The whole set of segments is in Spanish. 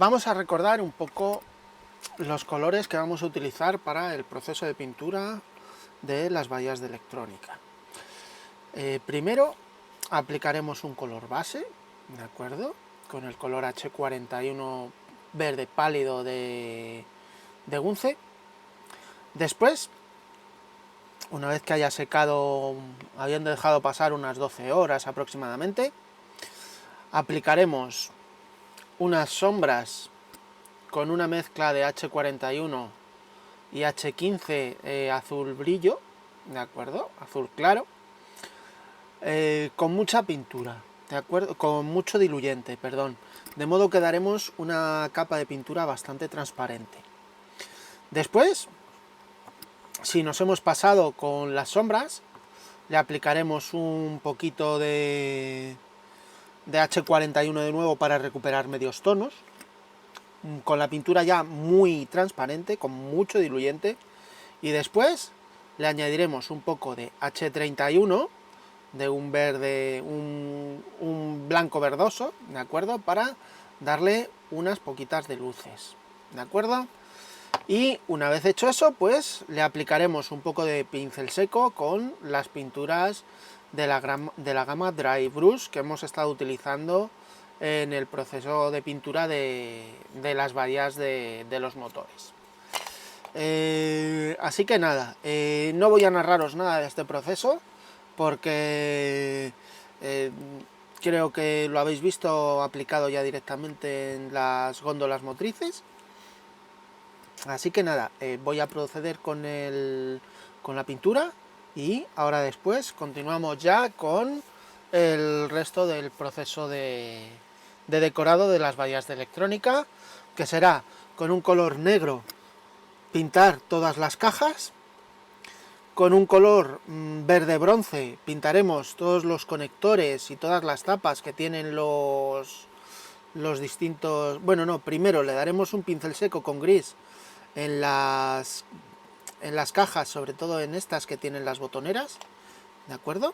Vamos a recordar un poco los colores que vamos a utilizar para el proceso de pintura de las bahías de electrónica. Primero aplicaremos un color base, ¿de acuerdo? Con el color H41 verde pálido de Gunce. Después, una vez que haya secado, habiendo dejado pasar unas 12 horas aproximadamente, aplicaremos unas sombras con una mezcla de H41 y H15 azul brillo, ¿de acuerdo? Azul claro, con mucha pintura, ¿de acuerdo? Con mucho diluyente, perdón, de modo que daremos una capa de pintura bastante transparente. Después, si nos hemos pasado con las sombras, le aplicaremos un poquito de H41 de nuevo para recuperar medios tonos, con la pintura ya muy transparente, con mucho diluyente, y después le añadiremos un poco de H31, de un verde, un blanco verdoso, ¿de acuerdo? Para darle unas poquitas de luces, ¿de acuerdo? Y una vez hecho eso, pues le aplicaremos un poco de pincel seco con las pinturas de la gama Dry Brush que hemos estado utilizando en el proceso de pintura de las bahías de los motores. Así que nada, no voy a narraros nada de este proceso porque creo que lo habéis visto aplicado ya directamente en las góndolas motrices. Así que nada, voy a proceder con la pintura y ahora después continuamos ya con el resto del proceso de decorado de las bahías de electrónica, que será con un color negro pintar todas las cajas, con un color verde bronce pintaremos todos los conectores y todas las tapas que tienen los distintos... Bueno, no, primero le daremos un pincel seco con gris en las cajas, sobre todo en estas que tienen las botoneras, ¿de acuerdo?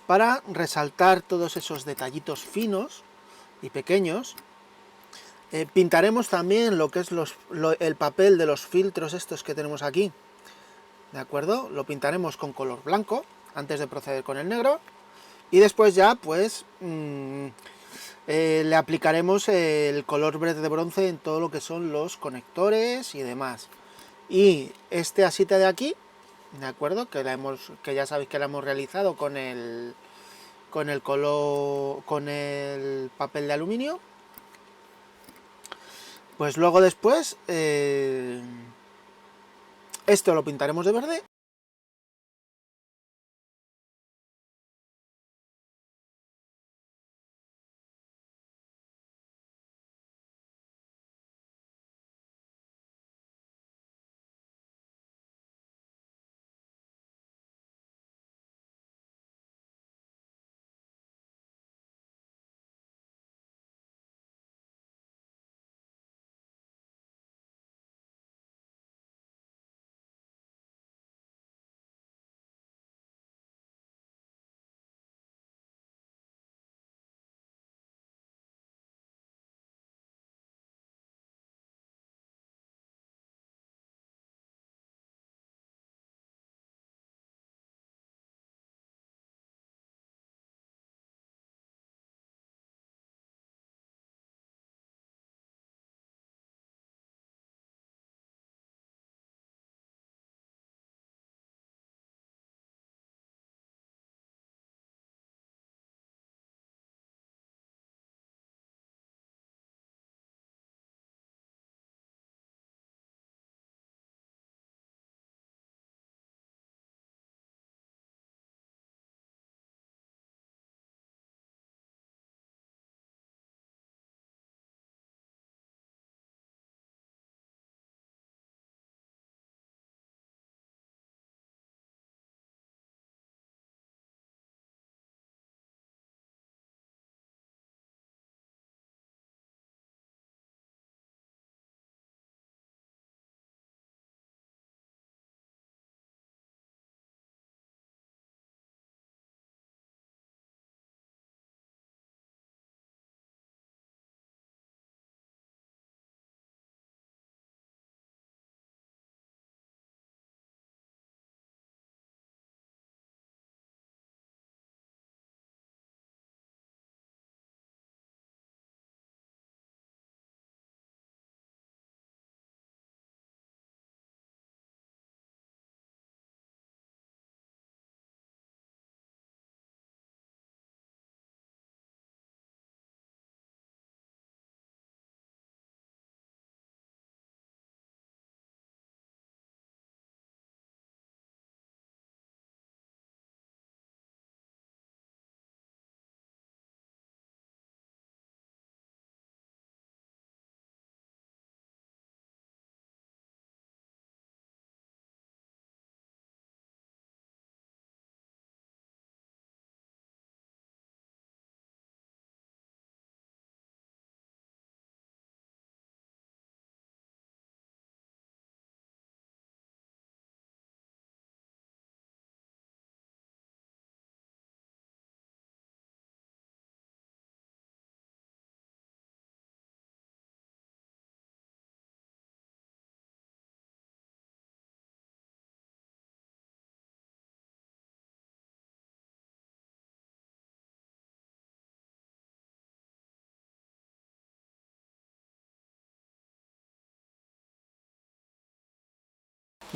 Para resaltar todos esos detallitos finos y pequeños. Pintaremos también lo que es el papel de los filtros estos que tenemos aquí, ¿de acuerdo? Lo pintaremos con color blanco antes de proceder con el negro, y después ya pues le aplicaremos el color verde bronce en todo lo que son los conectores y demás. Y este asita de aquí, ¿de acuerdo? Que ya sabéis que la hemos realizado con el papel de aluminio. Pues luego después esto lo pintaremos de verde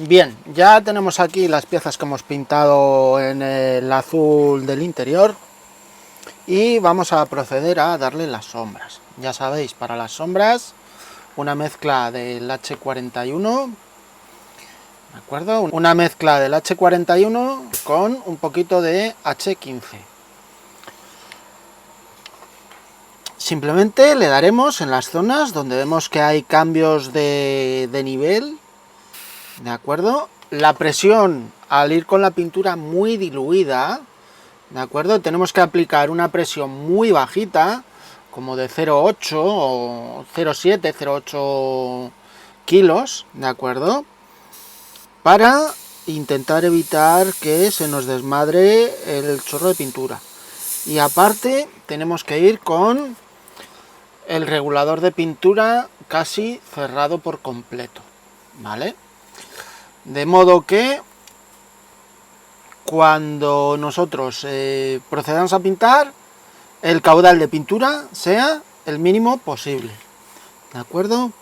Bien, ya tenemos aquí las piezas que hemos pintado en el azul del interior y vamos a proceder a darle las sombras. Ya sabéis, para las sombras una mezcla del H41, ¿de acuerdo? Una mezcla del H41 con un poquito de H15. Simplemente le daremos en las zonas donde vemos que hay cambios de nivel, ¿de acuerdo? La presión, al ir con la pintura muy diluida, ¿de acuerdo? Tenemos que aplicar una presión muy bajita, como de 0,8 o 0,7, 0,8 kilos, ¿de acuerdo? Para intentar evitar que se nos desmadre el chorro de pintura. Y aparte tenemos que ir con el regulador de pintura casi cerrado por completo, ¿vale? De modo que cuando nosotros procedamos a pintar, el caudal de pintura sea el mínimo posible, ¿de acuerdo?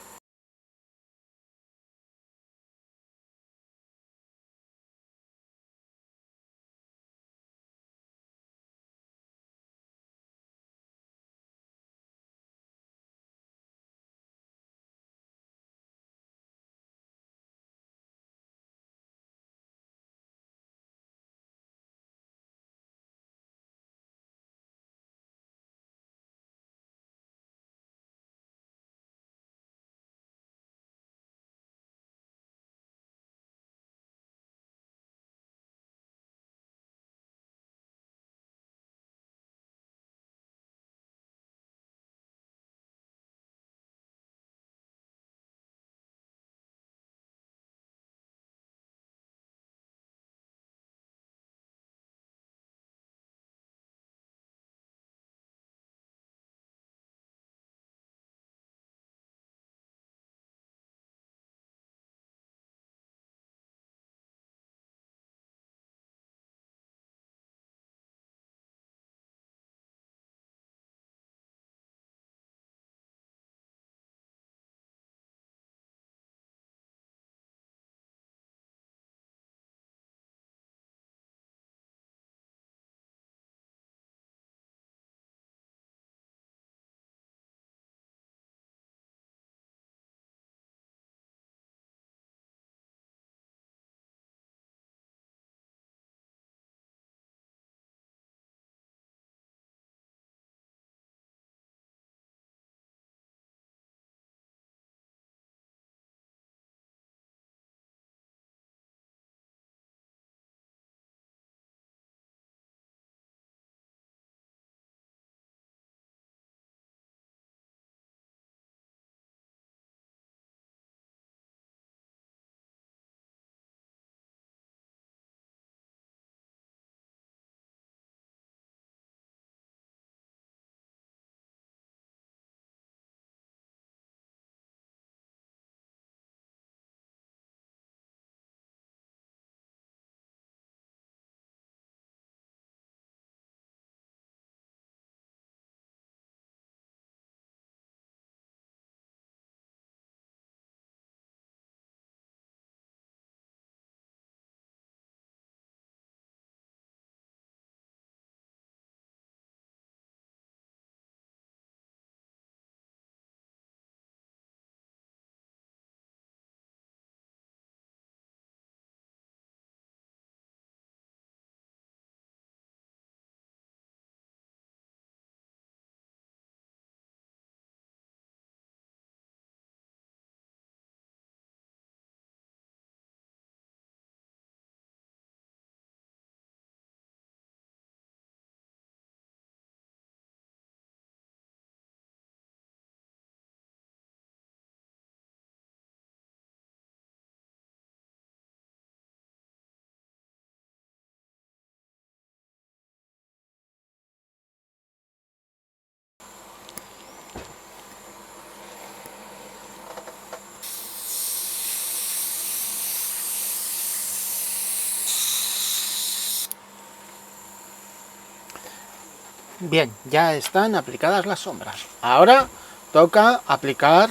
Bien, ya están aplicadas las sombras. Ahora toca aplicar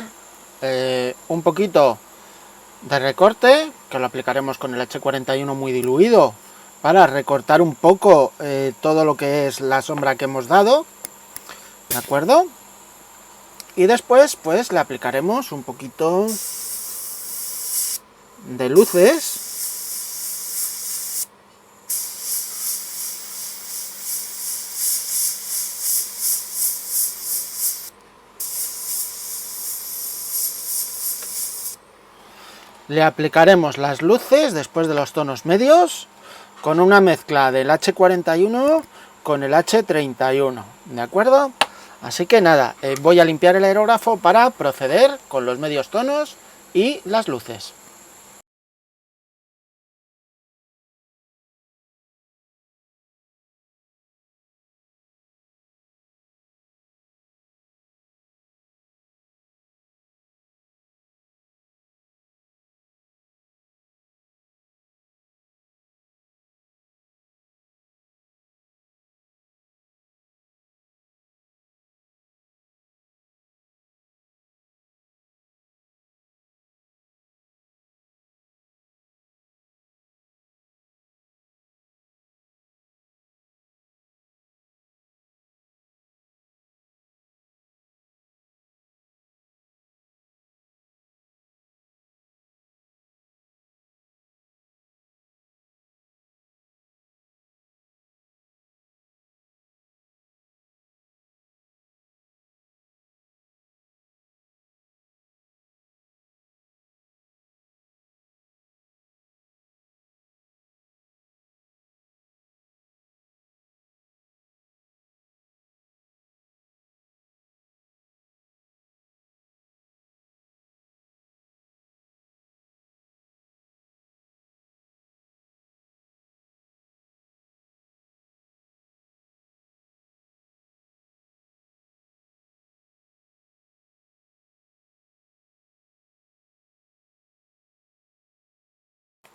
un poquito de recorte, que lo aplicaremos con el H41 muy diluido, para recortar un poco todo lo que es la sombra que hemos dado, ¿de acuerdo? Y después, pues, le aplicaremos un poquito de luces. Le aplicaremos las luces después de los tonos medios con una mezcla del H41 con el H31, ¿de acuerdo? Así que nada, voy a limpiar el aerógrafo para proceder con los medios tonos y las luces.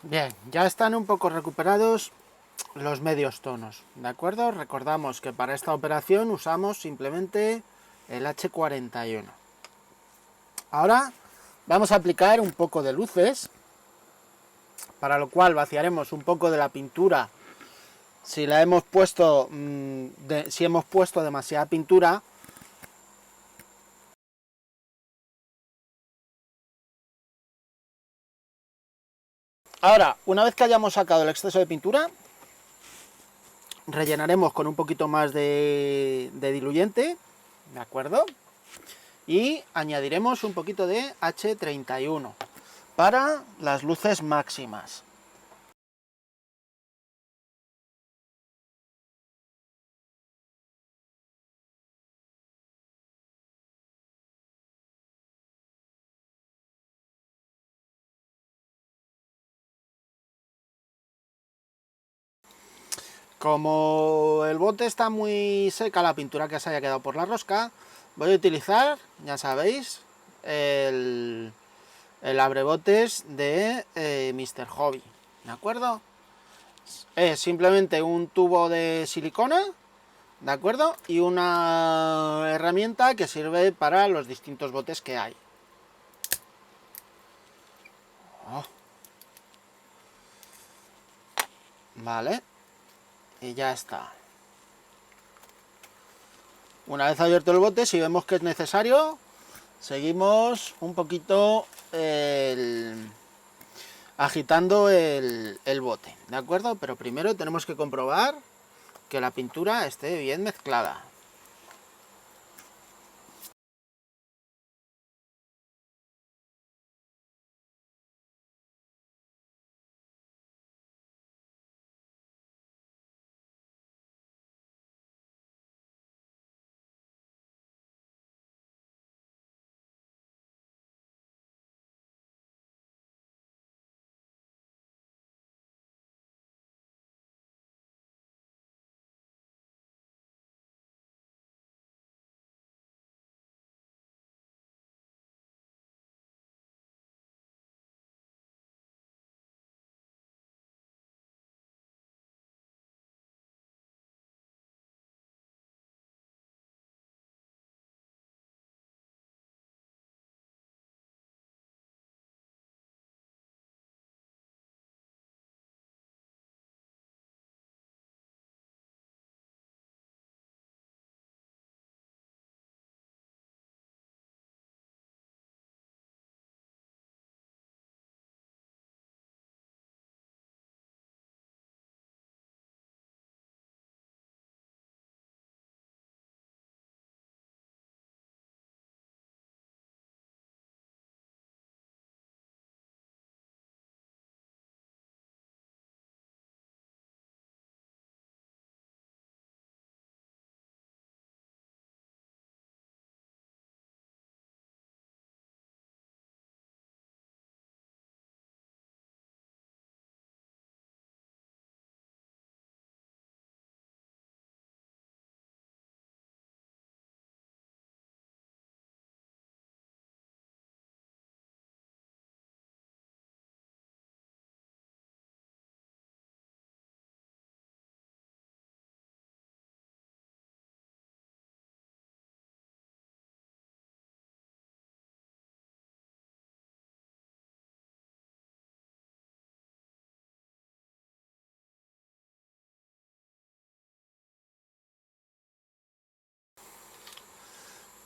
Bien, ya están un poco recuperados los medios tonos, ¿de acuerdo? Recordamos que para esta operación usamos simplemente el H41. Ahora vamos a aplicar un poco de luces, para lo cual vaciaremos un poco de la pintura. Si la hemos puesto, si hemos puesto demasiada pintura, ahora, una vez que hayamos sacado el exceso de pintura, rellenaremos con un poquito más de diluyente, ¿de acuerdo? Y añadiremos un poquito de H31 para las luces máximas. Como el bote está muy seca, la pintura que se haya quedado por la rosca, voy a utilizar, ya sabéis, el abrebotes de Mr. Hobby, ¿de acuerdo? Es simplemente un tubo de silicona, ¿de acuerdo? Y una herramienta que sirve para los distintos botes que hay. Oh. Vale, y ya está. Una vez abierto el bote, si vemos que es necesario, seguimos un poquito agitando el bote, ¿de acuerdo? Pero primero tenemos que comprobar que la pintura esté bien mezclada.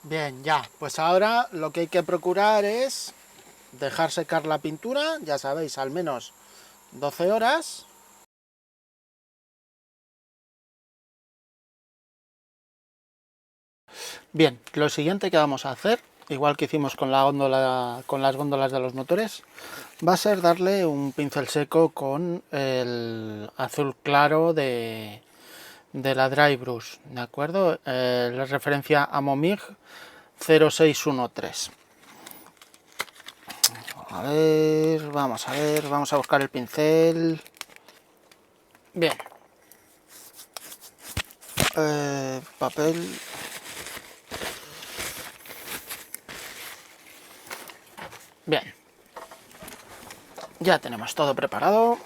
Bien, ya, pues ahora lo que hay que procurar es dejar secar la pintura, ya sabéis, al menos 12 horas. Bien, lo siguiente que vamos a hacer, igual que hicimos con la góndola, con las góndolas de los motores, va a ser darle un pincel seco con el azul claro de la Dry Brush, ¿de acuerdo? La referencia a Momig 0613. A ver, vamos a buscar el pincel. Bien. Papel. Bien. Ya tenemos todo preparado.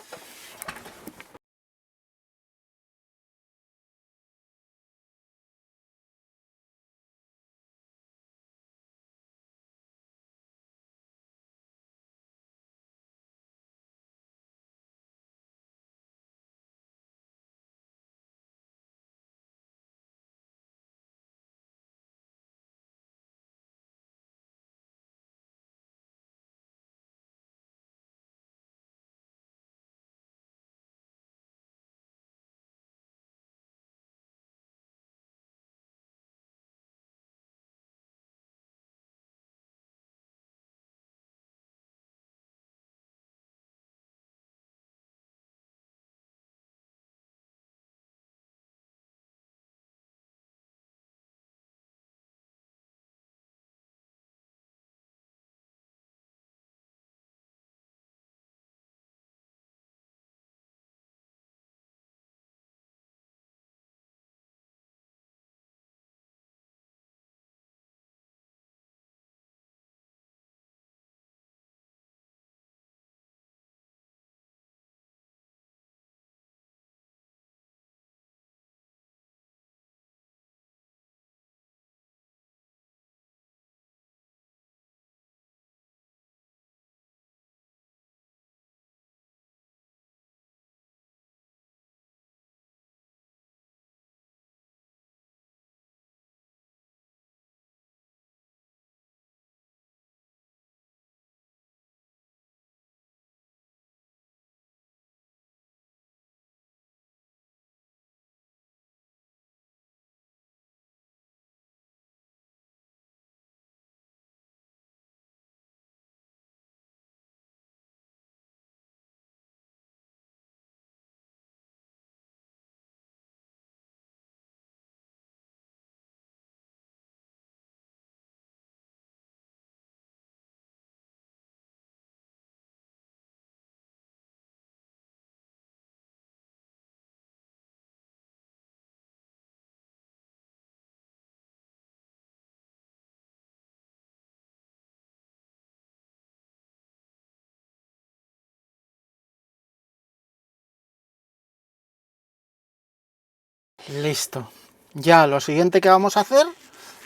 Listo. Ya lo siguiente que vamos a hacer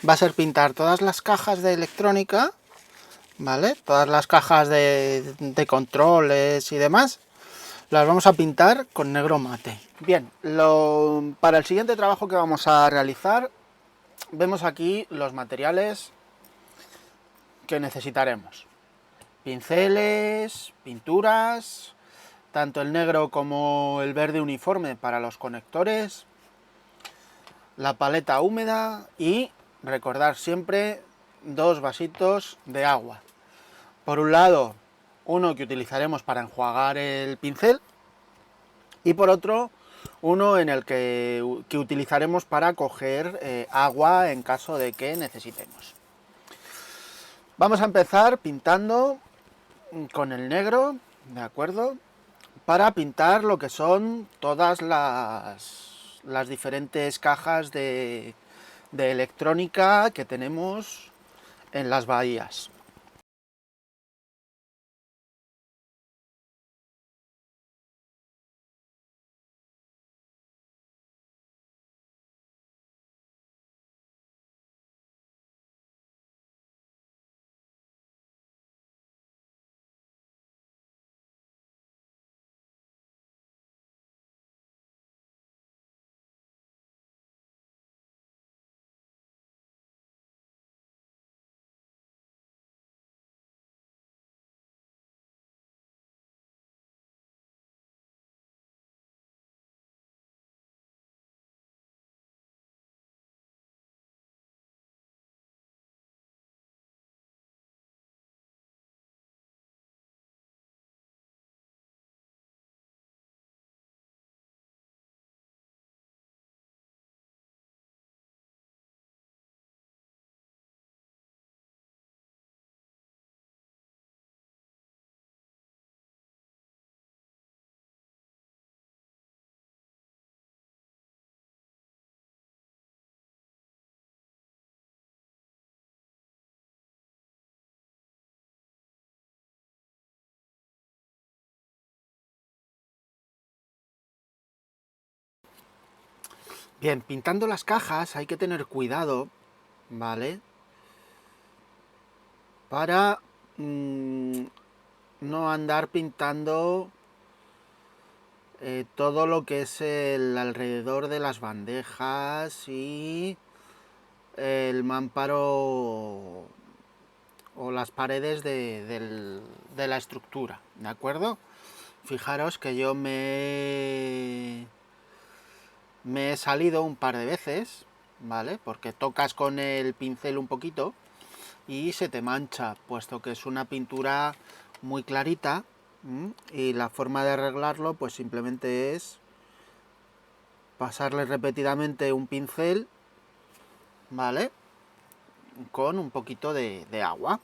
va a ser pintar todas las cajas de electrónica, ¿vale? Todas las cajas de controles y demás, las vamos a pintar con negro mate. Bien, para el siguiente trabajo que vamos a realizar, vemos aquí los materiales que necesitaremos. Pinceles, pinturas, tanto el negro como el verde uniforme para los conectores, la paleta húmeda y recordar siempre 2 vasitos de agua. Por un lado, uno que utilizaremos para enjuagar el pincel y por otro, uno en el que utilizaremos para coger agua en caso de que necesitemos. Vamos a empezar pintando con el negro, ¿de acuerdo? Para pintar lo que son todas las diferentes cajas de electrónica que tenemos en las bahías. Bien, pintando las cajas hay que tener cuidado, ¿vale? Para no andar pintando todo lo que es el alrededor de las bandejas y el mamparo o las paredes de la estructura, ¿de acuerdo? Fijaros que yo me he salido un par de veces, ¿vale? Porque tocas con el pincel un poquito y se te mancha, puesto que es una pintura muy clarita. Y la forma de arreglarlo pues simplemente es pasarle repetidamente un pincel, ¿vale? Con un poquito de agua.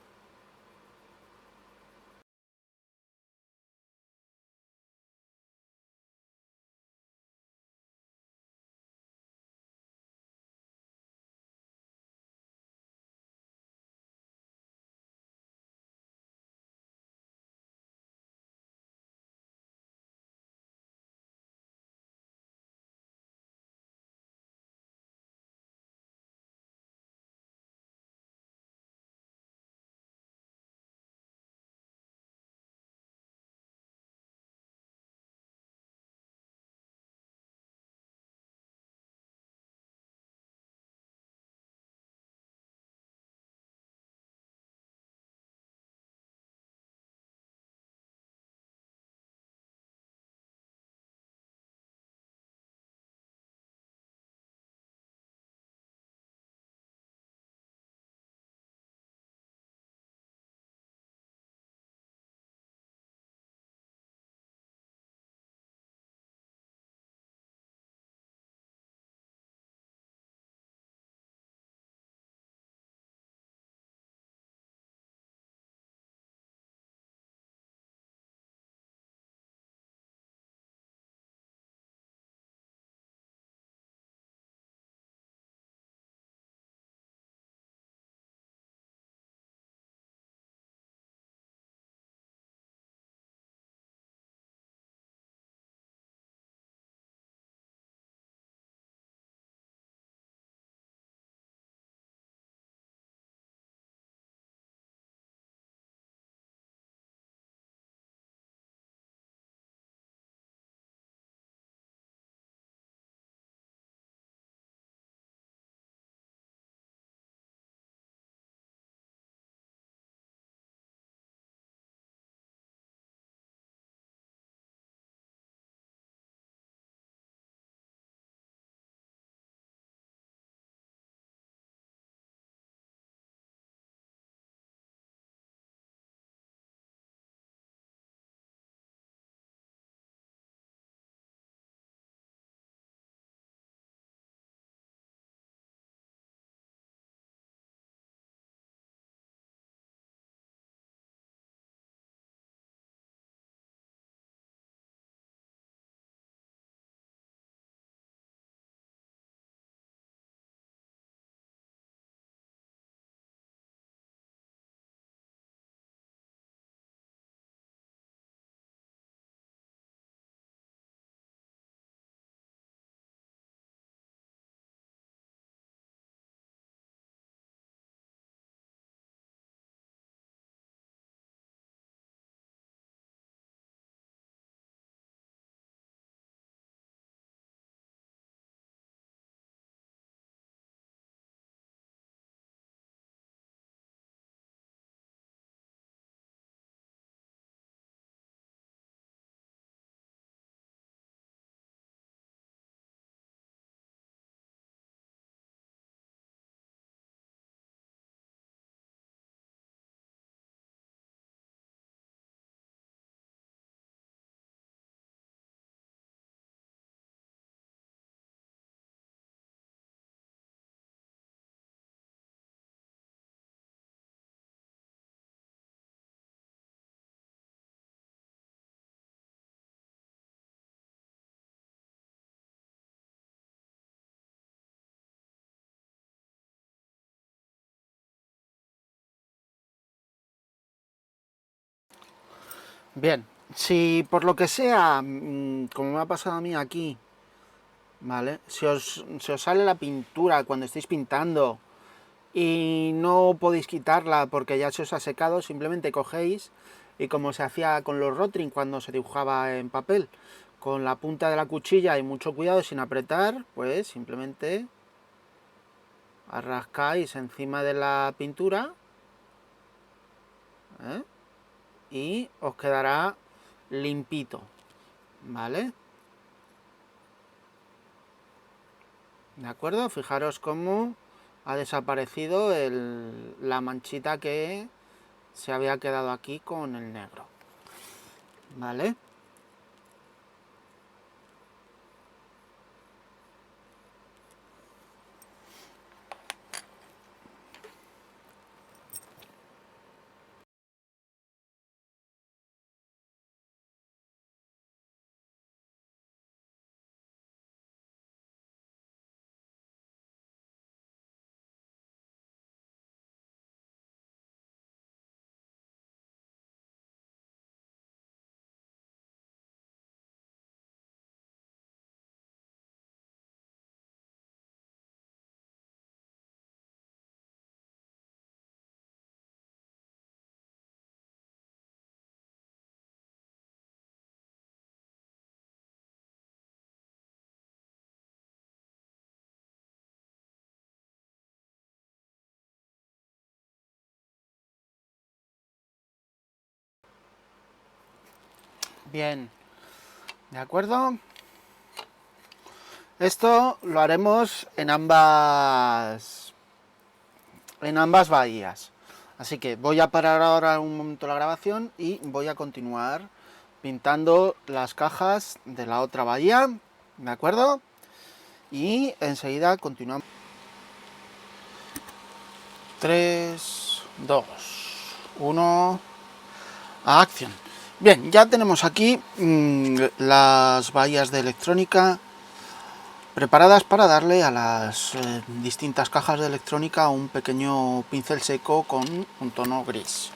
Bien, si por lo que sea, como me ha pasado a mí aquí, ¿vale? Si os sale la pintura cuando estéis pintando y no podéis quitarla porque ya se os ha secado, simplemente cogéis y como se hacía con los Rotring cuando se dibujaba en papel, con la punta de la cuchilla y mucho cuidado sin apretar, pues simplemente rascáis encima de la pintura, ¿eh? Y os quedará limpito, ¿vale? ¿De acuerdo? Fijaros cómo ha desaparecido la manchita que se había quedado aquí con el negro, ¿vale? Bien, ¿de acuerdo? Esto lo haremos en ambas bahías. Así que voy a parar ahora un momento la grabación y voy a continuar pintando las cajas de la otra bahía, ¿de acuerdo? Y enseguida continuamos. 3, 2, 1, acción. Bien, ya tenemos aquí las bahías de electrónica preparadas para darle a las distintas cajas de electrónica un pequeño pincel seco con un tono gris,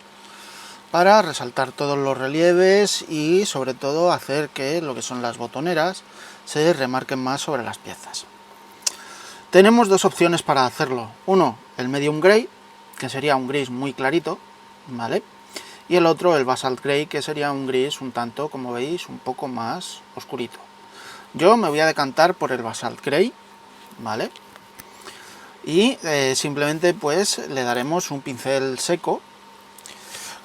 para resaltar todos los relieves y sobre todo hacer que lo que son las botoneras se remarquen más sobre las piezas. Tenemos dos opciones para hacerlo. Uno, el medium gray, que sería un gris muy clarito, ¿vale? Y el otro, el basalt gray, que sería un gris un tanto, como veis, un poco más oscurito. Yo me voy a decantar por el basalt gray, ¿vale? Y simplemente pues le daremos un pincel seco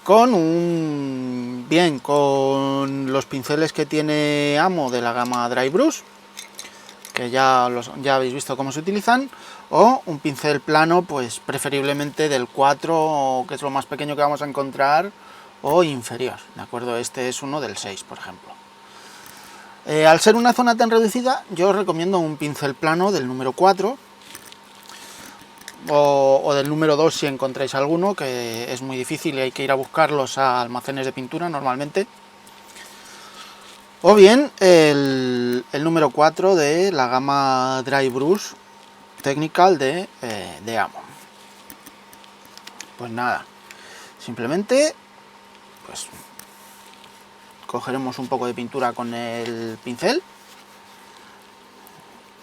con los pinceles que tiene Amo de la gama Dry Brush, que ya habéis visto cómo se utilizan, o un pincel plano, pues preferiblemente del 4, que es lo más pequeño que vamos a encontrar, o inferior, ¿de acuerdo? Este es uno del 6, por ejemplo. Al ser una zona tan reducida, yo os recomiendo un pincel plano del número 4, o del número 2 si encontráis alguno, que es muy difícil y hay que ir a buscarlos a almacenes de pintura normalmente. O bien el número 4 de la gama Dry Brush Technical de Amo. Pues nada, simplemente pues cogeremos un poco de pintura con el pincel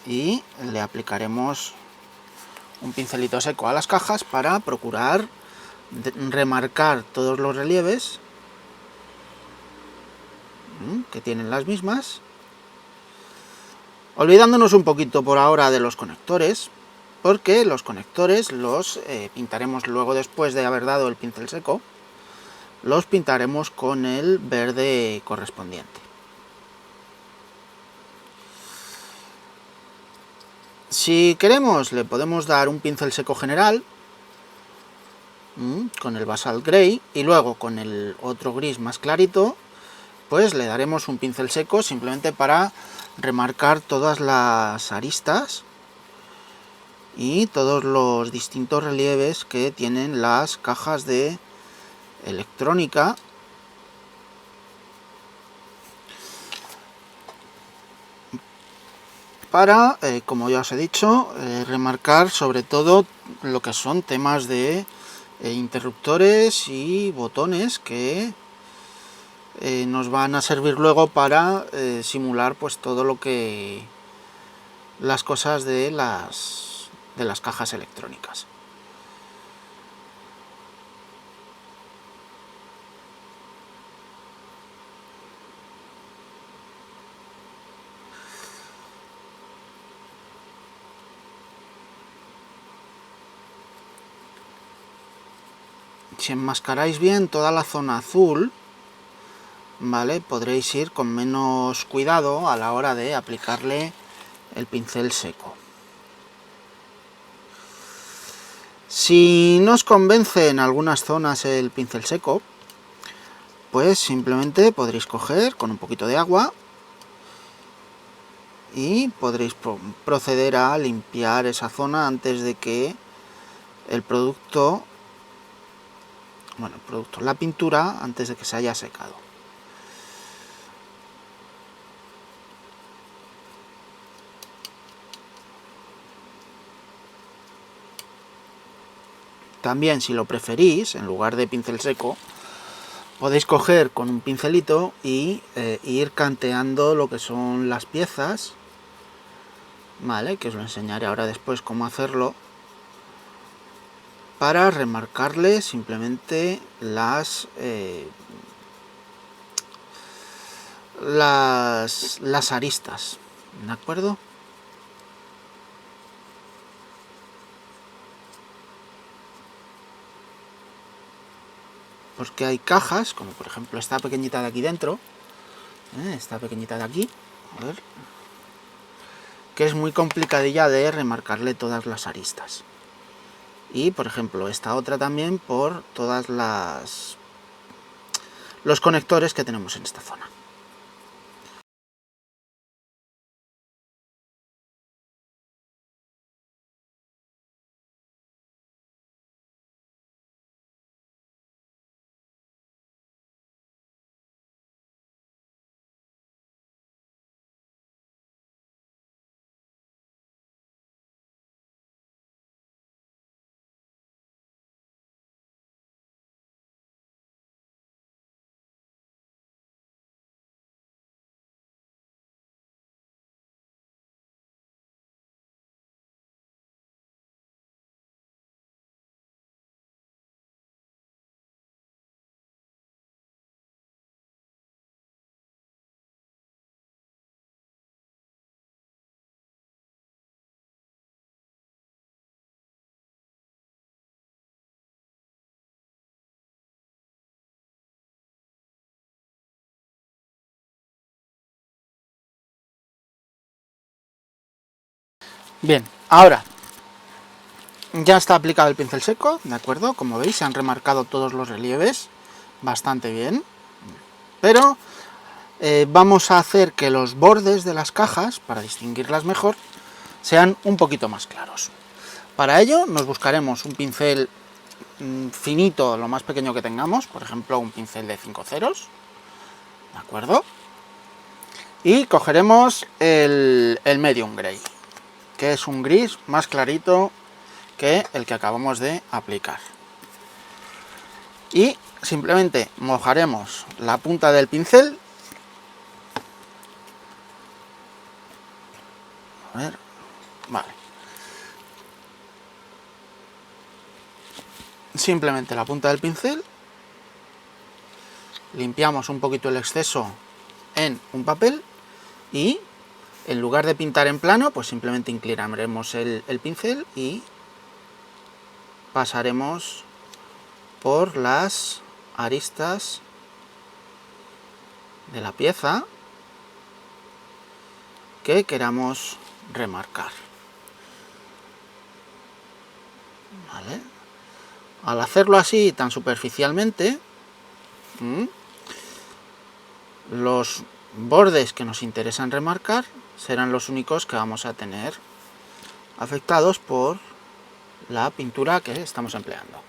y le aplicaremos un pincelito seco a las cajas para procurar remarcar todos los relieves que tienen las mismas, olvidándonos un poquito por ahora de los conectores, porque los conectores los pintaremos luego, después de haber dado el pincel seco, los pintaremos con el verde correspondiente. Si queremos, le podemos dar un pincel seco general con el basalt gray, y luego con el otro gris más clarito pues le daremos un pincel seco simplemente para remarcar todas las aristas y todos los distintos relieves que tienen las cajas de electrónica, para, como ya os he dicho, remarcar sobre todo lo que son temas de interruptores y botones que nos van a servir luego para simular pues todo lo que las cosas de las cajas electrónicas. Si enmascaráis bien toda la zona azul, ¿vale?, podréis ir con menos cuidado a la hora de aplicarle el pincel seco. Si no os convence en algunas zonas el pincel seco, pues simplemente podréis coger con un poquito de agua y podréis proceder a limpiar esa zona antes de que la pintura, antes de que se haya secado. También, si lo preferís, en lugar de pincel seco, podéis coger con un pincelito y ir canteando lo que son las piezas, ¿vale?, que os lo enseñaré ahora después cómo hacerlo, para remarcarle simplemente las aristas, ¿de acuerdo? Porque hay cajas, como por ejemplo esta pequeñita de aquí dentro, esta pequeñita de aquí, a ver, que es muy complicadilla de remarcarle todas las aristas. Y por ejemplo esta otra también por todas los conectores que tenemos en esta zona. Bien, ahora ya está aplicado el pincel seco, ¿de acuerdo? Como veis, se han remarcado todos los relieves bastante bien, pero vamos a hacer que los bordes de las cajas, para distinguirlas mejor, sean un poquito más claros. Para ello nos buscaremos un pincel finito, lo más pequeño que tengamos, por ejemplo un pincel de 5 ceros, ¿de acuerdo? Y cogeremos el medium gray, que es un gris más clarito que el que acabamos de aplicar. Y simplemente mojaremos la punta del pincel. A ver, vale. Simplemente la punta del pincel. Limpiamos un poquito el exceso en un papel y en lugar de pintar en plano, pues simplemente inclinaremos el pincel y pasaremos por las aristas de la pieza que queramos remarcar. ¿Vale? Al hacerlo así tan superficialmente, los bordes que nos interesan remarcar serán los únicos que vamos a tener afectados por la pintura que estamos empleando.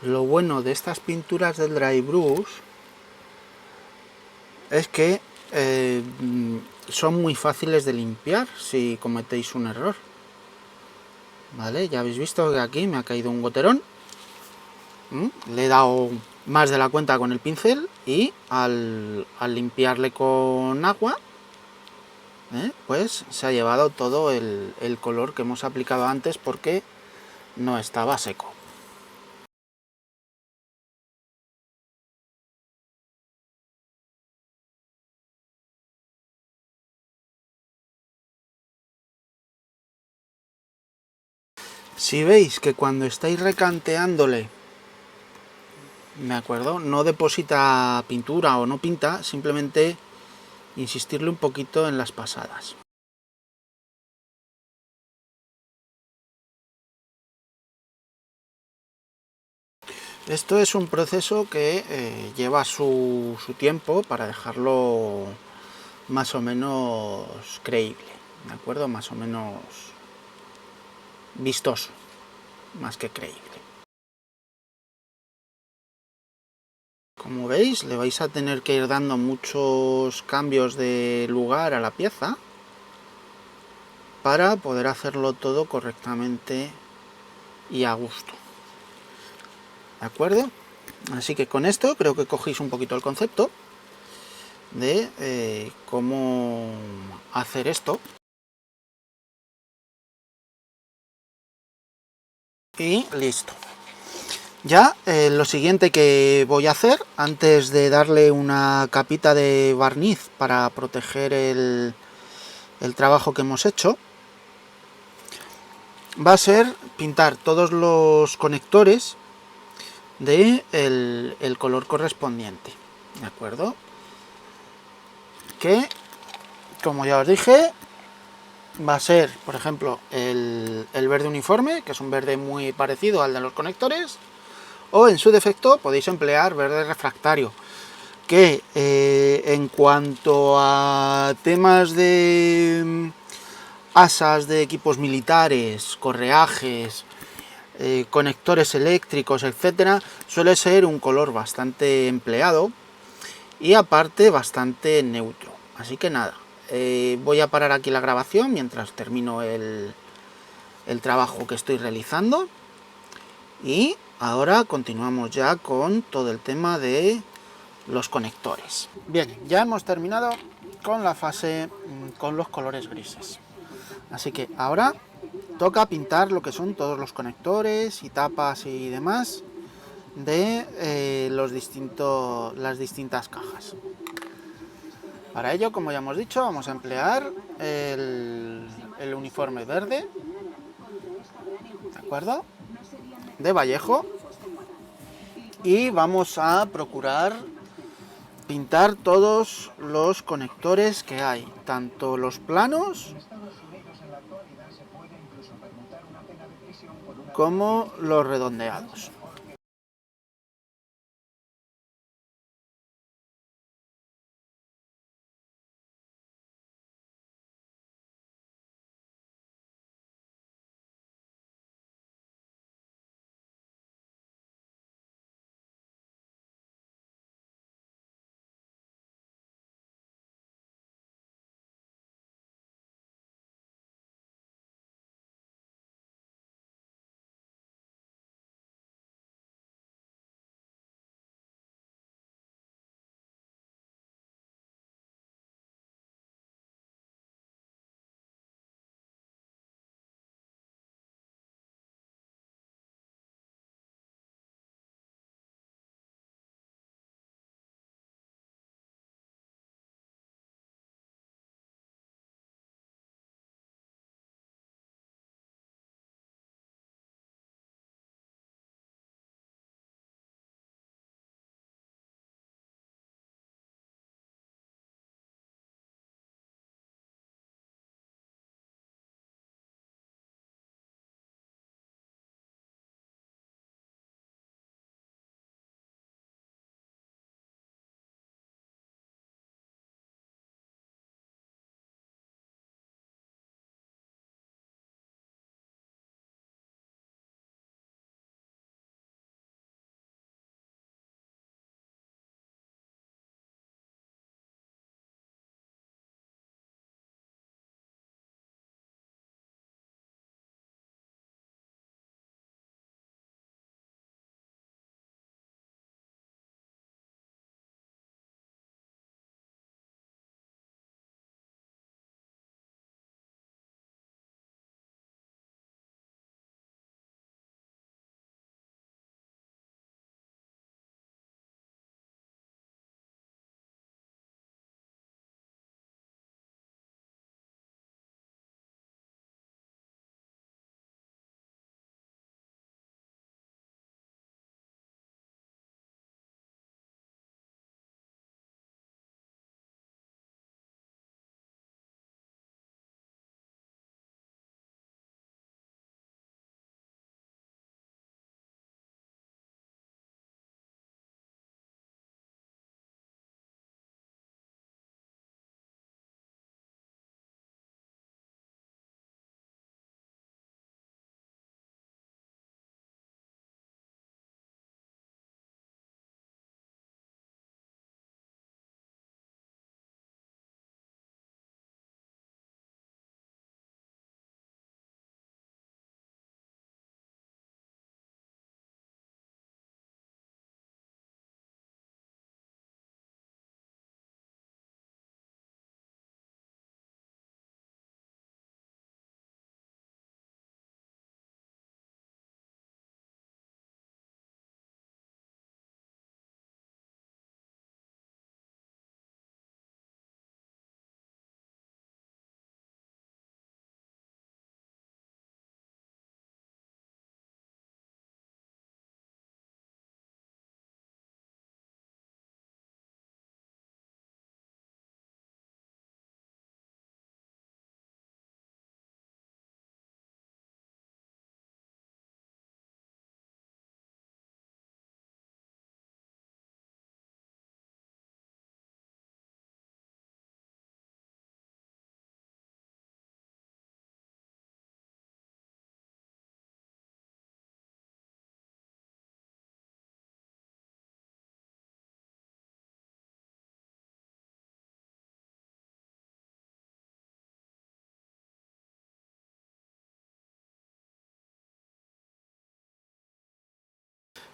Lo bueno de estas pinturas del dry brush es que son muy fáciles de limpiar si cometéis un error. Vale, ya habéis visto que aquí me ha caído un goterón. Le he dado más de la cuenta con el pincel y al limpiarle con agua, pues se ha llevado todo el color que hemos aplicado antes porque no estaba seco. Si veis que cuando estáis recanteándole, ¿de acuerdo?, no deposita pintura o no pinta, simplemente insistirle un poquito en las pasadas. Esto es un proceso que lleva su tiempo para dejarlo más o menos creíble, ¿de acuerdo? Más o menos vistoso, más que creíble. Como veis, le vais a tener que ir dando muchos cambios de lugar a la pieza para poder hacerlo todo correctamente y a gusto. ¿De acuerdo? Así que con esto creo que cogéis un poquito el concepto de cómo hacer esto. Y listo. Ya lo siguiente que voy a hacer, antes de darle una capita de barniz para proteger el trabajo que hemos hecho, va a ser pintar todos los conectores de el color correspondiente, ¿de acuerdo? Que, como ya os dije, va a ser, por ejemplo, el verde uniforme, que es un verde muy parecido al de los conectores, o en su defecto podéis emplear verde refractario, que en cuanto a temas de asas de equipos militares, correajes, conectores eléctricos, etcétera, suele ser un color bastante empleado y aparte bastante neutro. Así que nada, voy a parar aquí la grabación mientras termino el trabajo que estoy realizando y ahora continuamos ya con todo el tema de los conectores. Bien, ya hemos terminado con la fase con los colores grises. Así que ahora toca pintar lo que son todos los conectores y tapas y demás de las distintas cajas. Para ello, como ya hemos dicho, vamos a emplear el uniforme verde, ¿de acuerdo?, de Vallejo, y vamos a procurar pintar todos los conectores que hay, tanto los planos como los redondeados.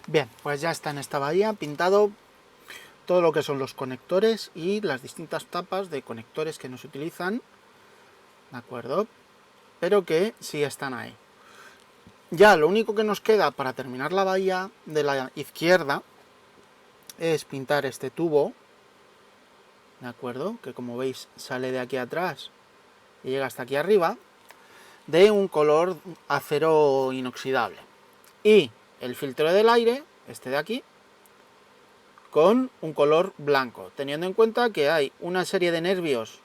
Bien, pues ya está en esta bahía pintado todo lo que son los conectores y las distintas tapas de conectores que nos utilizan, ¿de acuerdo? Pero que sí están ahí. Ya lo único que nos queda para terminar la bahía de la izquierda es pintar este tubo, ¿de acuerdo? Que como veis sale de aquí atrás y llega hasta aquí arriba, de un color acero inoxidable. Y el filtro del aire, este de aquí, con un color blanco, teniendo en cuenta que hay una serie de nervios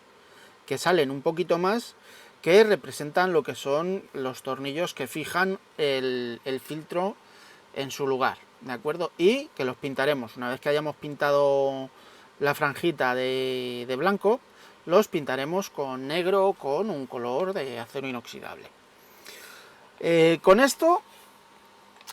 que salen un poquito más, que representan lo que son los tornillos que fijan el filtro en su lugar, ¿de acuerdo? Y que los pintaremos, una vez que hayamos pintado la franjita de blanco, los pintaremos con negro, con un color de acero inoxidable. Con esto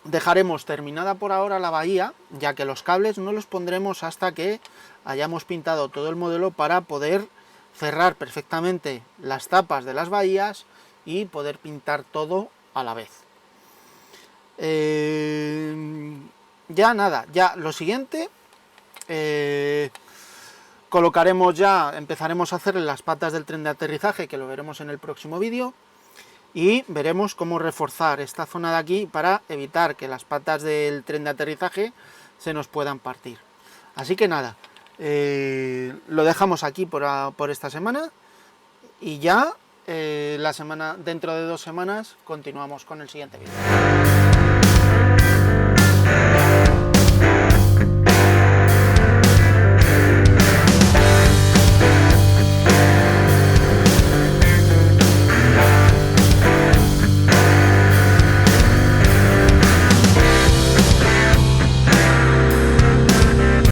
dejaremos terminada por ahora la bahía, ya que los cables no los pondremos hasta que hayamos pintado todo el modelo para poder cerrar perfectamente las tapas de las bahías y poder pintar todo a la vez. Ya nada, ya lo siguiente, colocaremos ya, empezaremos a hacer las patas del tren de aterrizaje, que lo veremos en el próximo vídeo, y veremos cómo reforzar esta zona de aquí para evitar que las patas del tren de aterrizaje se nos puedan partir. Así que nada, lo dejamos aquí por esta semana y ya dentro de 2 semanas continuamos con el siguiente vídeo.